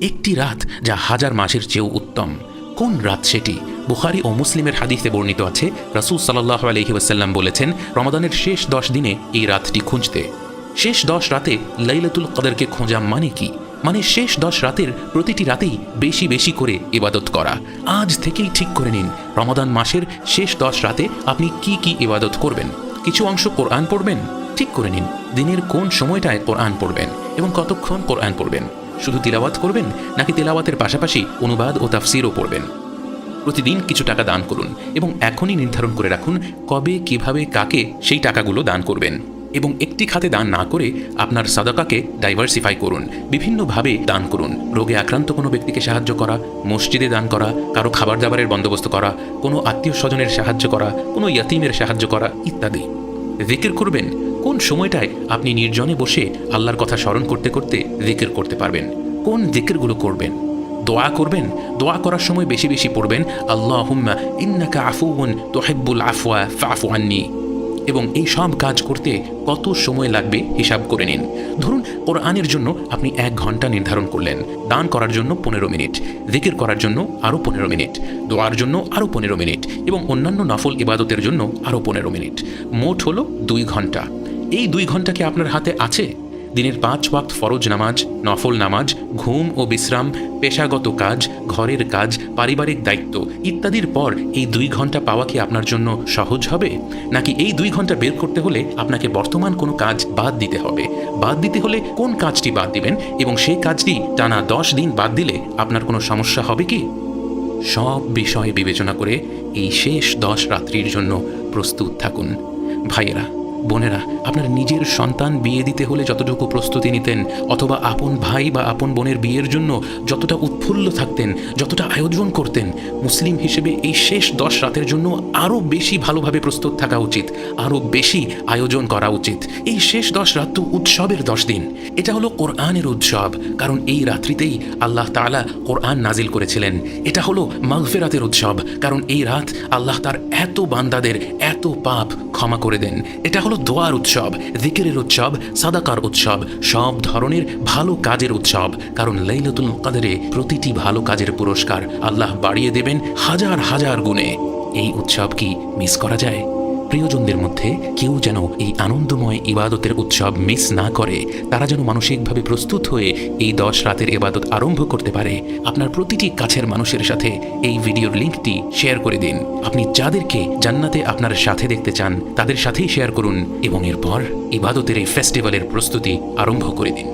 একটি রাত যা হাজার মাসের চেয়েও উত্তম। কোন রাত সেটি? বুখারী ও মুসলিমের হাদিসে বর্ণিত আছে, রাসূল সাল্লাল্লাহু আলাইহি ওয়াসাল্লাম বলেছেন, রমাদানের শেষ 10 দিনে এই রাতটি খুঁজতে। শেষ 10 রাতে লাইলাতুল কদরকে খোঁজা মানে কি? মানে শেষ 10 রাতের প্রতিটি রাতেই বেশি বেশি করে ইবাদত করা। আজ থেকেই ঠিক করে নিন রমাদান মাসের শেষ 10 রাতে আপনি কি কি ইবাদত করবেন। কিছু অংশ কোরআন পড়বেন, ঠিক করে নিন দিনের কোন সময়টায় কোরআন পড়বেন এবং কতক্ষণ কোরআন পড়বেন। শুধু তিলাওয়াত করবেন নাকি তিলাওয়াতের পাশাপাশি অনুবাদ ও তাফসিরও পড়বেন। প্রতিদিন কিছু টাকা দান করুন এবং এখনই নির্ধারণ করে রাখুন কবে, কিভাবে, কাকে সেই টাকাগুলো দান করবেন। এবং একটি খাতে দান না করে আপনার সাদাকাকে ডাইভার্সিফাই করুন, বিভিন্নভাবে দান করুন। রোগে আক্রান্ত কোনো ব্যক্তিকে সাহায্য করা, মসজিদে দান করা, কারো খাবার দাবারের বন্দোবস্ত করা, কোনো আত্মীয় স্বজনের সাহায্য করা, কোনো ইয়াতিমের সাহায্য করা ইত্যাদি। জিকির করবেন কোন সময়টায় আপনি নির্জনে বসে আল্লাহর কথা স্মরণ করতে করতে জিকির করতে পারবেন। কোন জিকিরগুলো করবেন? দোয়া করবেন, দোয়া করার সময় বেশি বেশি পড়বেন আল্লাহুম্মা ইন্নাকা আফুউন তুহিব্বুল আফওয়া ফাফু আন্নি। এবং এই সব কাজ করতে কত সময় লাগবে হিসাব করে নিন। ধরুন কোরআনের জন্য আপনি 1 ঘন্টা নির্ধারণ করলেন, দান করার জন্য 15 মিনিট, জিকির করার জন্য আরও 15 মিনিট, দোয়ার জন্য আরও 15 মিনিট এবং অন্যান্য নফল ইবাদতের জন্য আরও 15 মিনিট। মোট হলো 2 ঘন্টা। এই 2 ঘন্টা কি আপনার হাতে আছে? দিনের 5 ওয়াক্ত ফরজ নামাজ, নফল নামাজ, ঘুম ও বিশ্রাম, পেশাগত কাজ, ঘরের কাজ, পারিবারিক দায়িত্ব ইত্যাদির পর এই 2 ঘন্টা পাওয়া কি আপনার জন্য সহজ হবে? নাকি এই 2 ঘন্টা বের করতে হলে আপনাকে বর্তমান কোনো কাজ বাদ দিতে হবে? বাদ দিতে হলে কোন কাজটি বাদ দিবেন এবং সেই কাজটি টানা 10 দিন বাদ দিলে আপনার কোনো সমস্যা হবে কি? সব বিষয় বিবেচনা করে এই শেষ 10 রাত্রির জন্য প্রস্তুত থাকুন। ভাইয়েরা, বোনেরা, আপনার নিজের সন্তান বিয়ে দিতে হলে যতটুকু প্রস্তুতি নিতেন, অথবা আপন ভাই বা আপন বোনের বিয়ের জন্য যতটা উৎফুল্ল থাকতেন, যতটা আয়োজন করতেন, মুসলিম হিসেবে এই শেষ 10 রাতের জন্য আরও বেশি ভালোভাবে প্রস্তুত থাকা উচিত, আরও বেশি আয়োজন করা উচিত। এই শেষ 10 রাত তো উৎসবের 10 দিন। এটা হলো কোরআনের উৎসব, কারণ এই রাত্রিতেই আল্লাহ তাআলা কোরআন নাজিল করেছিলেন। এটা হলো মাগফিরাতের উৎসব, কারণ এই রাত আল্লাহ তার এত বান্দাদের এত পাপ ক্ষমা করে দেন। এটা হলো দোয়ার উৎসব, জিকিরের উৎসব, সাদাকার উৎসব, সব ধরনের ভালো কাজের উৎসব, কারণ লাইলাতুল কদরে প্রতিটি ভালো কাজের পুরস্কার আল্লাহ বাড়িয়ে দেবেন হাজার হাজার গুণে। এই উৎসব কি মিস করা যায়? প্রিয়জনদের মধ্যে কেউ যেন এই আনন্দময় ইবাদতের উৎসব মিস না করে, তারা যেন মানসিকভাবে প্রস্তুত হয়ে এই 10 রাতের ইবাদত আরম্ভ করতে পারে। আপনার প্রতিটি কাছের মানুষের সাথে এই ভিডিওর লিঙ্কটি শেয়ার করে দিন। আপনি যাদেরকে জান্নাতে আপনার সাথে দেখতে চান তাদের সাথেই শেয়ার করুন এবং এরপর ইবাদতের এই ফেস্টিভ্যালের প্রস্তুতি আরম্ভ করে দিন।